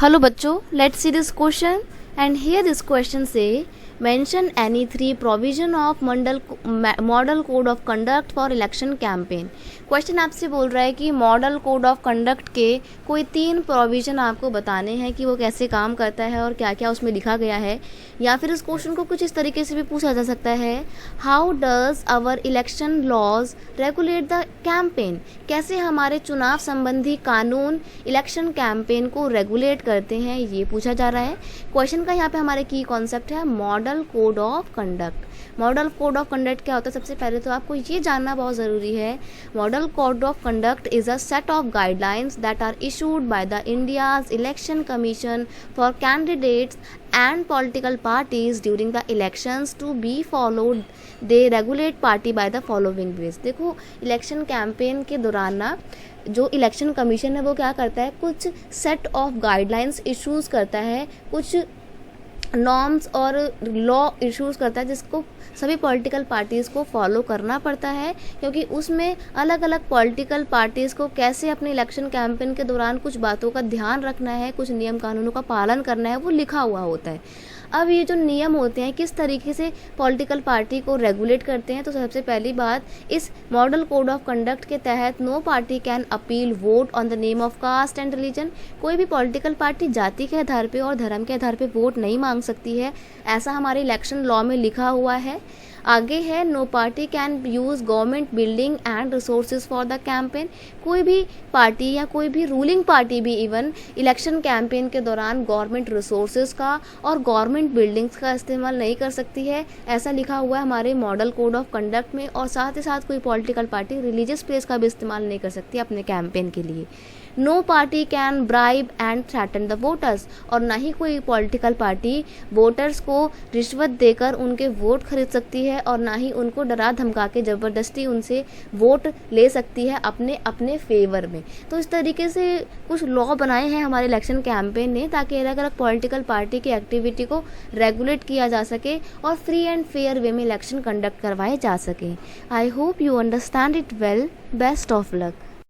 Hello बच्चों, let's see this question and here this question say mention any three provision of model code of conduct for election campaign। Question आपसे बोल रहा है कि model code of conduct के कोई 3 provision आपको बताने हैं कि वो कैसे काम करता है और क्या क्या उसमें लिखा गया है। या फिर इस क्वेश्चन को कुछ इस तरीके से भी पूछा जा सकता है, how does our election laws regulate the campaign. कैसे हमारे चुनाव संबंधी कानून इलेक्शन कैंपेन को रेगुलेट करते हैं, ये पूछा जा रहा है। क्वेश्चन का यहाँ पे हमारे की कॉन्सेप्ट है model code of conduct. Model code of conduct क्या होता है, सबसे पहले तो आपको ये जानना बहुत ज़रूरी है। Model code of conduct is a set of guidelines that are issued by the India's election commission for candidates and political parties during the elections to be followed. They regulate party by the following ways। देखो election campaign के दौरान ना जो election commission है वो क्या करता है, कुछ सेट ऑफ गाइडलाइंस इश्यूज़ करता है, कुछ नॉर्म्स और लॉ इश्यूज़ करता है जिसको सभी पॉलिटिकल पार्टीज़ को फॉलो करना पड़ता है, क्योंकि उसमें अलग अलग पॉलिटिकल पार्टीज़ को कैसे अपने इलेक्शन कैंपेन के दौरान कुछ बातों का ध्यान रखना है, कुछ नियम कानूनों का पालन करना है, वो लिखा हुआ होता है। अब ये जो नियम होते हैं किस तरीके से पॉलिटिकल पार्टी को रेगुलेट करते हैं, तो सबसे पहली बात, इस मॉडल कोड ऑफ कंडक्ट के तहत no party can appeal vote on the name of caste and religion. कोई भी पॉलिटिकल पार्टी जाति के आधार पे और धर्म के आधार पे वोट नहीं मांग सकती है, ऐसा हमारे इलेक्शन लॉ में लिखा हुआ है। आगे है no party can use government building and resources for the campaign. कोई भी पार्टी या कोई भी रूलिंग पार्टी भी इवन इलेक्शन कैंपेन के दौरान गवर्नमेंट रिसोर्सेज का और गवर्नमेंट बिल्डिंग्स का इस्तेमाल नहीं कर सकती है, ऐसा लिखा हुआ है हमारे मॉडल कोड ऑफ कंडक्ट में। और साथ ही साथ कोई पॉलिटिकल पार्टी रिलीजियस प्लेस का भी इस्तेमाल नहीं कर सकती अपने कैंपेन के लिए। No party can bribe and threaten the voters. और ना ही कोई पॉलिटिकल पार्टी वोटर्स को रिश्वत देकर उनके वोट खरीद सकती है और ना ही उनको डरा धमका के ज़बरदस्ती उनसे वोट ले सकती है अपने अपने फेवर में। तो इस तरीके से कुछ लॉ बनाए हैं हमारे इलेक्शन कैंपेन ने ताकि अलग अलग पॉलिटिकल पार्टी की एक्टिविटी को रेगुलेट किया जा सके और फ्री एंड फेयर वे में इलेक्शन कंडक्ट करवाए जा सके। I hope you understand it well. Best of luck.